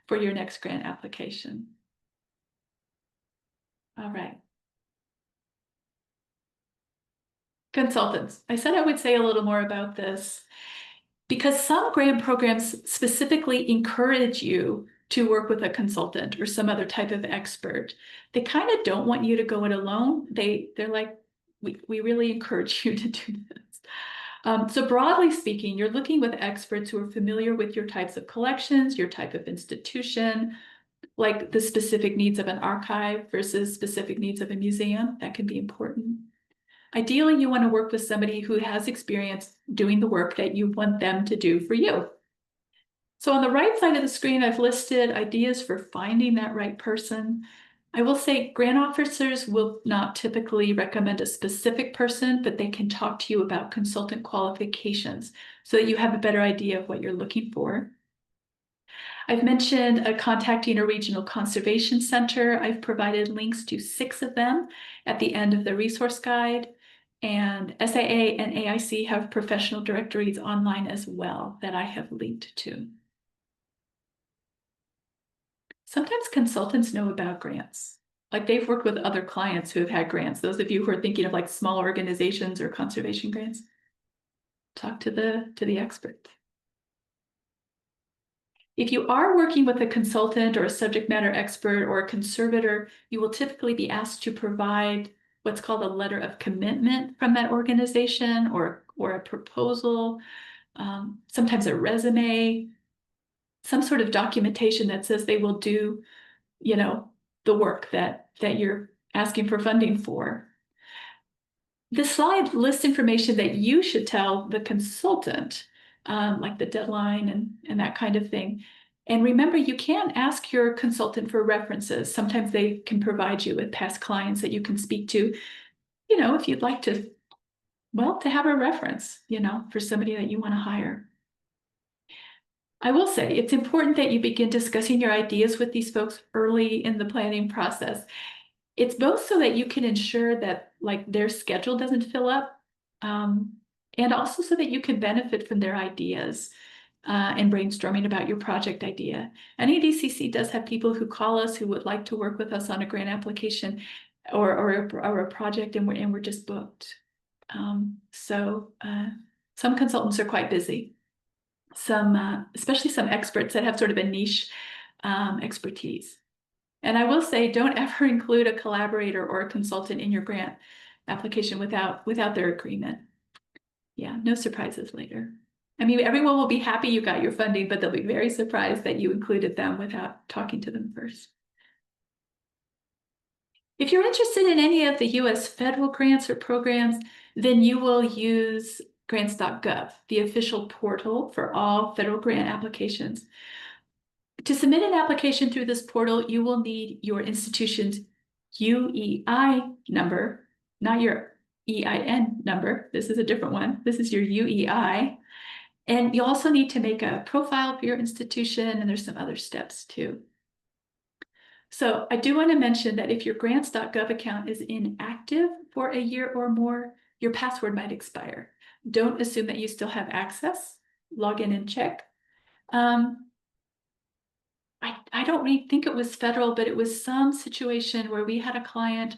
Speaker 1: for your next grant application. All right. Consultants. I said I would say a little more about this because some grant programs specifically encourage you to work with a consultant or some other type of expert. They kind of don't want you to go it alone. They're like, we really encourage you to do this. So broadly speaking, you're looking with experts who are familiar with your types of collections, your type of institution, like the specific needs of an archive versus specific needs of a museum. That can be important. Ideally, you want to work with somebody who has experience doing the work that you want them to do for you. So on the right side of the screen, I've listed ideas for finding that right person. I will say grant officers will not typically recommend a specific person, but they can talk to you about consultant qualifications so that you have a better idea of what you're looking for. I've mentioned contacting a regional conservation center. I've provided links to 6 of them at the end of the resource guide. And SIA and AIC have professional directories online as well that I have linked to. Sometimes consultants know about grants. Like they've worked with other clients who have had grants. Those of you who are thinking of like small organizations or conservation grants, talk to the expert. If you are working with a consultant or a subject matter expert or a conservator, you will typically be asked to provide what's called a letter of commitment from that organization or a proposal, sometimes a resume, some sort of documentation that says they will do, the work that you're asking for funding for. This slide lists information that you should tell the consultant, like the deadline and that kind of thing. And remember, you can ask your consultant for references. Sometimes they can provide you with past clients that you can speak to, if you'd like to, to have a reference, for somebody that you want to hire. I will say it's important that you begin discussing your ideas with these folks early in the planning process. It's both so that you can ensure that like their schedule doesn't fill up, and also so that you can benefit from their ideas and brainstorming about your project idea. NEDCC does have people who call us who would like to work with us on a grant application or a project, and we're just booked. So some consultants are quite busy. Some, especially some experts that have sort of a niche expertise. And I will say, don't ever include a collaborator or a consultant in your grant application without their agreement. Yeah, no surprises later. I mean, everyone will be happy you got your funding, but they'll be very surprised that you included them without talking to them first. If you're interested in any of the US federal grants or programs, then you will use grants.gov, the official portal for all federal grant applications. To submit an application through this portal, you will need your institution's UEI number, not your EIN number. This is a different one. This is your UEI. And you also need to make a profile for your institution, and there's some other steps too. So I do want to mention that if your grants.gov account is inactive for a year or more, your password might expire. Don't assume that you still have access. Log in and check. I don't really think it was federal, but it was some situation where we had a client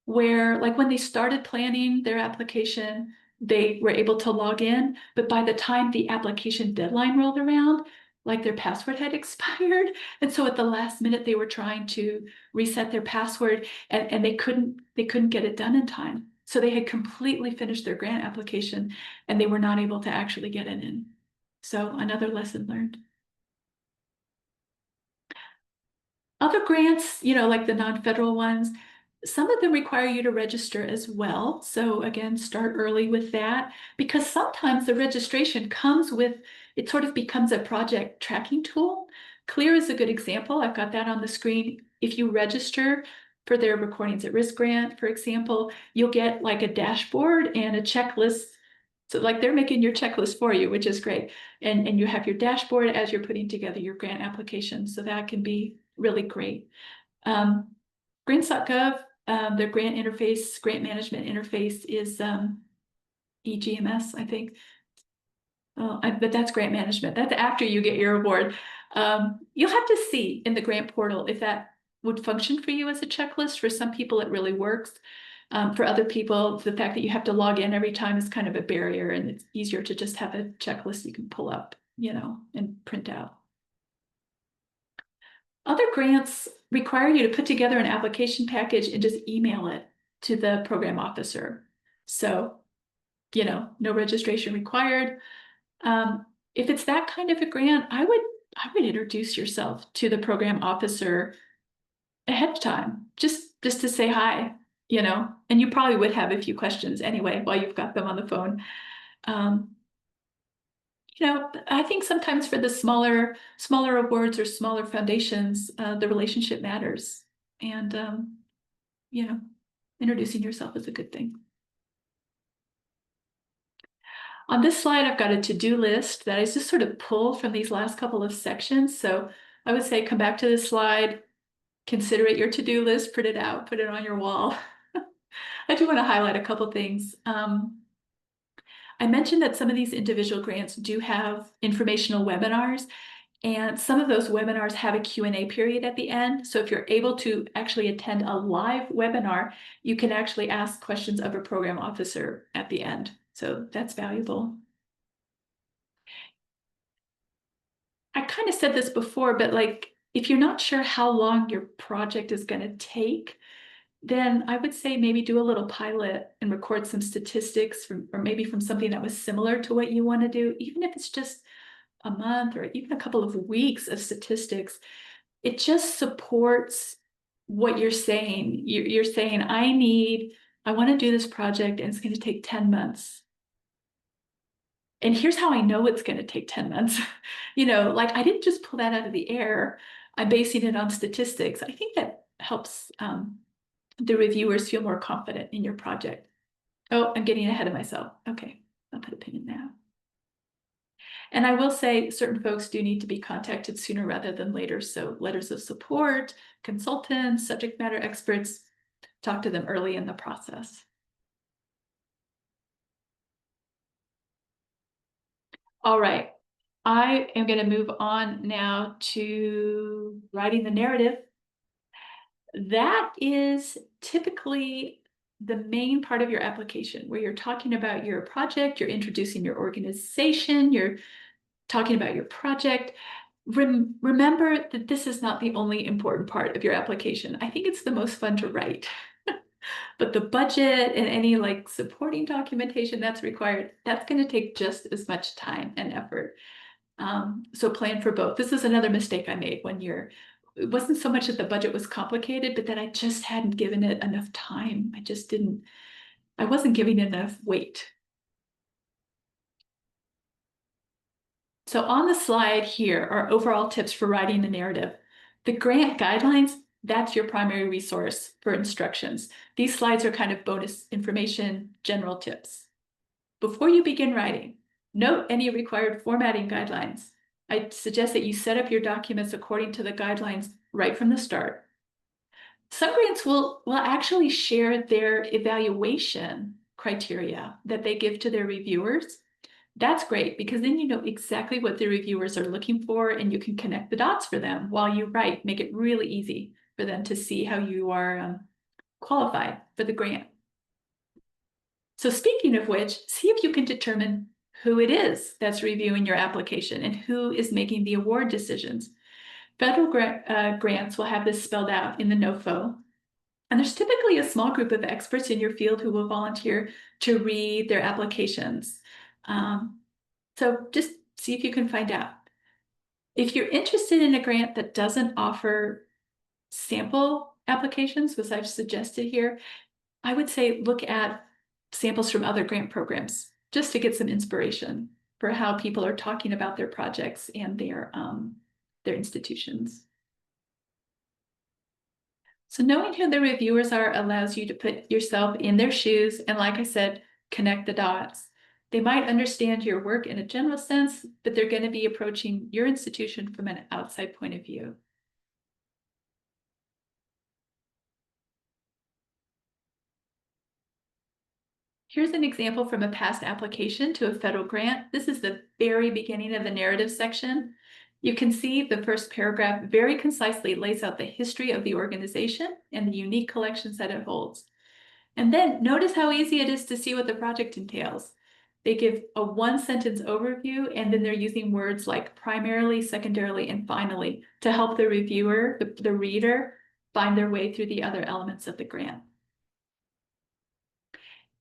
Speaker 1: where, like, when they started planning their application, they were able to log in, but by the time the application deadline rolled around, like their password had expired. And so at the last minute, they were trying to reset their password and they couldn't get it done in time. So they had completely finished their grant application and they were not able to actually get it in. So another lesson learned. Other grants, like the non-federal ones, some of them require you to register as well. So again, start early with that because sometimes the registration comes with, it sort of becomes a project tracking tool. Clear is a good example. I've got that on the screen. If you register for their Recordings at Risk grant, for example, you'll get like a dashboard and a checklist. So like they're making your checklist for you, which is great. And you have your dashboard as you're putting together your grant application. So that can be really great. Grants.gov, their grant interface, grant management interface is EGMS, I think. But that's grant management. That's after you get your award. You'll have to see in the grant portal if that would function for you as a checklist. For some people, it really works. For other people, the fact that you have to log in every time is kind of a barrier, and it's easier to just have a checklist you can pull up, and print out. Other grants require you to put together an application package and just email it to the program officer. So, no registration required. If it's that kind of a grant, I would introduce yourself to the program officer ahead of time, just to say hi, and you probably would have a few questions anyway while you've got them on the phone. I think sometimes for the smaller awards or smaller foundations, the relationship matters. And, introducing yourself is a good thing. On this slide, I've got a to-do list that is just sort of pulled from these last couple of sections. So I would say come back to this slide, consider it your to-do list, print it out, put it on your wall. I do want to highlight a couple things. I mentioned that some of these individual grants do have informational webinars, and some of those webinars have a Q&A period at the end. So if you're able to actually attend a live webinar, you can actually ask questions of a program officer at the end. So that's valuable. I kind of said this before, but like, if you're not sure how long your project is going to take, then I would say maybe do a little pilot and record some statistics or maybe from something that was similar to what you want to do, even if it's just a month or even a couple of weeks of statistics. It just supports what you're saying. You're saying, I want to do this project and it's going to take 10 months. And here's how I know it's going to take 10 months. Like I didn't just pull that out of the air. I'm basing it on statistics. I think that helps the reviewers feel more confident in your project. Oh, I'm getting ahead of myself. Okay, I'll put a pin in that. And I will say certain folks do need to be contacted sooner rather than later. So letters of support, consultants, subject matter experts, talk to them early in the process. All right, I am going to move on now to writing the narrative. That is typically the main part of your application where you're talking about your project, you're introducing your organization, you're talking about your project. Remember that this is not the only important part of your application. I think it's the most fun to write. But the budget and any like supporting documentation that's required, that's going to take just as much time and effort. So plan for both. This is another mistake I made one year. It wasn't so much that the budget was complicated, but that I just hadn't given it enough time. I wasn't giving it enough weight. So on the slide here are overall tips for writing the narrative. The grant guidelines, that's your primary resource for instructions. These slides are kind of bonus information, general tips. Before you begin writing, note any required formatting guidelines. I suggest that you set up your documents according to the guidelines right from the start. Some grants will actually share their evaluation criteria that they give to their reviewers. That's great because then you know exactly what the reviewers are looking for and you can connect the dots for them while you write, make it really easy for them to see how you are qualified for the grant. So speaking of which, see if you can determine who it is that's reviewing your application and who is making the award decisions. Federal grants will have this spelled out in the NOFO. And there's typically a small group of experts in your field who will volunteer to read their applications. So just See if you can find out. If you're interested in a grant that doesn't offer sample applications, which I've suggested here, I would say look at samples from other grant programs just to get some inspiration for how people are talking about their projects and their institutions. So knowing who the reviewers are allows you to put yourself in their shoes and, like I said, connect the dots. They might understand your work in a general sense, but they're going to be approaching your institution from an outside point of view. Here's an example from a past application to a federal grant. This is the very beginning of the narrative section. You can see the first paragraph very concisely lays out the history of the organization and the unique collections that it holds. And then notice how easy it is to see what the project entails. They give a one-sentence overview, and then they're using words like primarily, secondarily, and finally to help the reviewer, the reader, find their way through the other elements of the grant.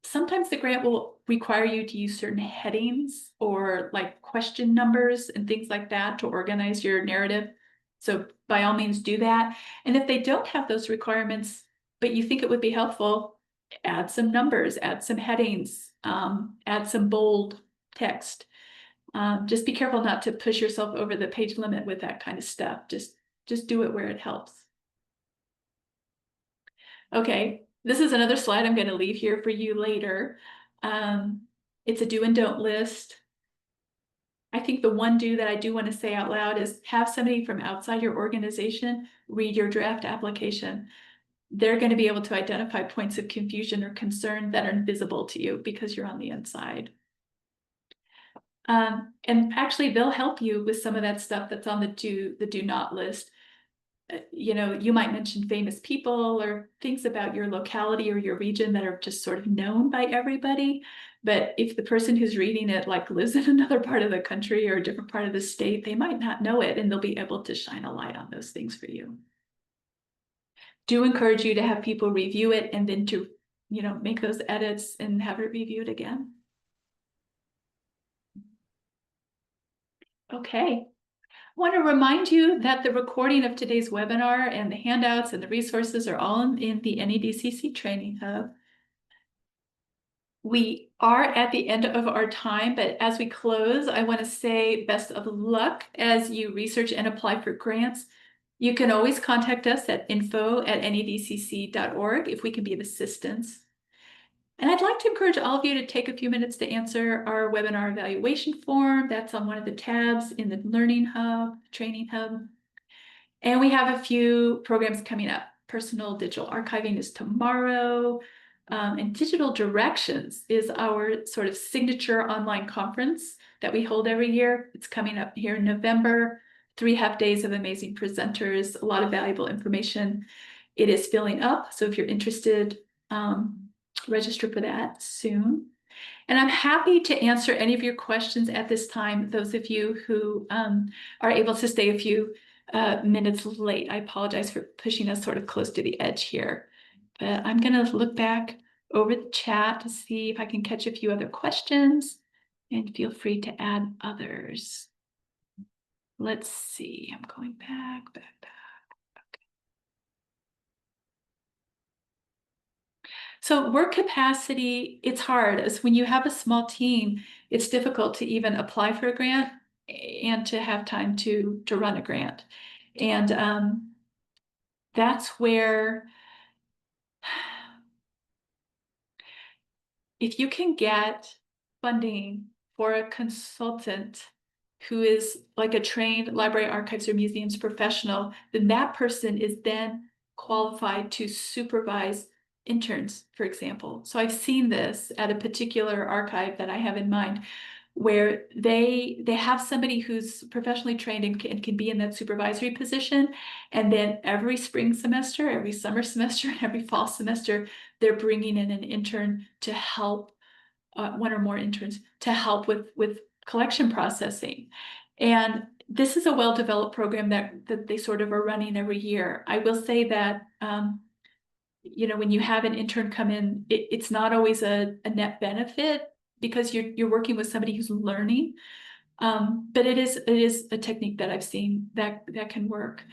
Speaker 1: Sometimes the grant will require you to use certain headings or like question numbers and things like that to organize your narrative. So by all means do that. And if they don't have those requirements, but you think it would be helpful, add some numbers, add some headings, add some bold text. Just be careful not to push yourself over the page limit with that kind of stuff. Just do it where it helps. Okay, this is another slide I'm going to leave here for you later. It's a do and don't list. I think the one do that I do want to say out loud is have somebody from outside your organization read your draft application. They're going to be able to identify points of confusion or concern that are invisible to you because you're on the inside. And actually, they'll help you with some of that stuff that's on the do not list. You know, you might mention famous people or things about your locality or your region that are just sort of known by everybody. But if the person who's reading it like lives in another part of the country or a different part of the state, they might not know it, and they'll be able to shine a light on those things for you. Do encourage you to have people review it and then to, you know, make those edits and have it reviewed again. Okay. I want to remind you that the recording of today's webinar and the handouts and the resources are all in the NEDCC Training Hub. We are at the end of our time, but as we close, I want to say best of luck as you research and apply for grants. You can always contact us at info@nedcc.org if we can be of assistance. And I'd like to encourage all of you to take a few minutes to answer our webinar evaluation form. That's on one of the tabs in the Learning Hub, Training Hub. And we have a few programs coming up. Personal digital archiving is tomorrow. And Digital Directions is our sort of signature online conference that we hold every year. It's coming up here in November. 3 half days of amazing presenters, a lot of valuable information. It is filling up, so if you're interested, register for that soon. And I'm happy to answer any of your questions at this time, those of you who are able to stay a few minutes late. I apologize for pushing us sort of close to the edge here. But I'm going to look back over the chat to see if I can catch a few other questions, and feel free to add others. Let's see, I'm going back. Okay. So work capacity, it's hard. As when you have a small team, it's difficult to even apply for a grant and to have time to run a grant. And that's where, if you can get funding for a consultant who is like a trained library archives or museums professional, then that person is then qualified to supervise interns, for example. So I've seen this at a particular archive that I have in mind, where they have somebody who's professionally trained and can be in that supervisory position. And then every spring semester, every summer semester, and every fall semester, they're bringing in an intern to help, one or more interns to help with collection processing. And this is a well-developed program that they sort of are running every year. I will say that, you know, when you have an intern come in, it's not always a net benefit because you're working with somebody who's learning. But it is a technique that I've seen that can work.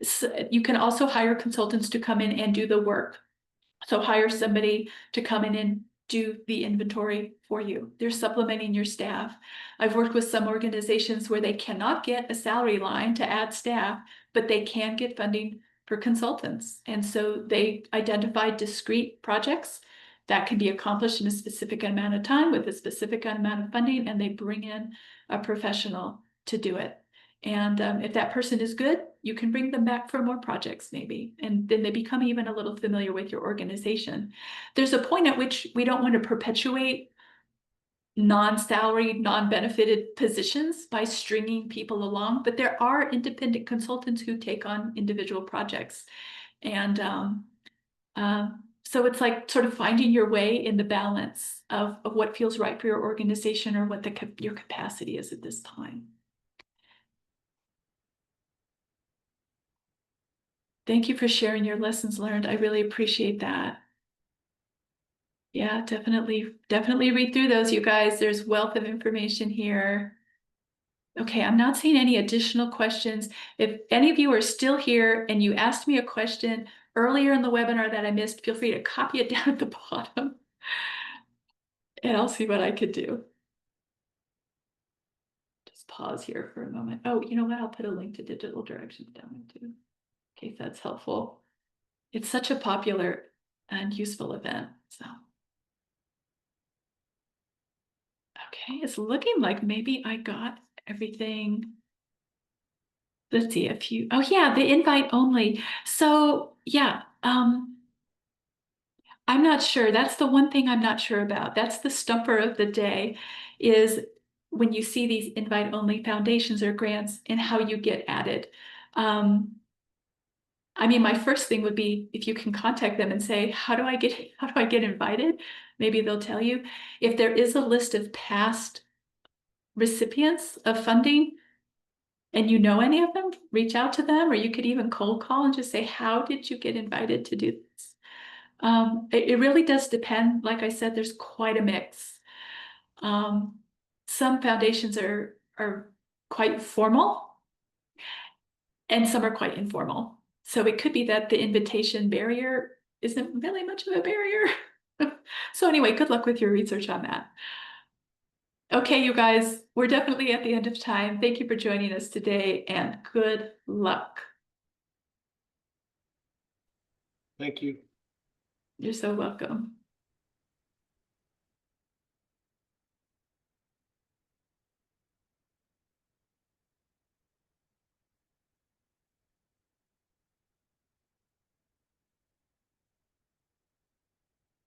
Speaker 1: So you can also hire consultants to come in and do the work. So hire somebody to come in and do the inventory for you. They're supplementing your staff. I've worked with some organizations where they cannot get a salary line to add staff, but they can get funding for consultants. And so they identify discrete projects that can be accomplished in a specific amount of time with a specific amount of funding, and they bring in a professional to do it. And if that person is good, you can bring them back for more projects maybe. And then they become even a little familiar with your organization. There's a point at which we don't want to perpetuate non-salaried, non-benefited positions by stringing people along, but there are independent consultants who take on individual projects. And so it's like sort of finding your way in the balance of what feels right for your organization or what your capacity is at this time. Thank you for sharing your lessons learned. I really appreciate that. Yeah, definitely read through those, you guys. There's wealth of information here. Okay, I'm not seeing any additional questions. If any of you are still here and you asked me a question earlier in the webinar that I missed, feel free to copy it down at the bottom and I'll see what I could do. Just pause here for a moment. Oh, you know what? I'll put a link to digital directions down there too, in case that's helpful. It's such a popular and useful event, so. Okay, it's looking like maybe I got everything. Let's see if you, oh yeah, the invite only. So yeah, I'm not sure. That's the one thing I'm not sure about. That's the stumper of the day, is when you see these invite only foundations or grants and how you get added. I mean, my first thing would be if you can contact them and say, how do I get invited? Maybe they'll tell you. If there is a list of past recipients of funding and you know any of them, reach out to them, or you could even cold call and just say, how did you get invited to do this? It really does depend. Like I said, there's quite a mix. Some foundations are quite formal and some are quite informal. So it could be that the invitation barrier isn't really much of a barrier. So anyway, good luck with your research on that. Okay, you guys, we're definitely at the end of time. Thank you for joining us today and good luck.
Speaker 2: Thank you.
Speaker 1: You're so welcome.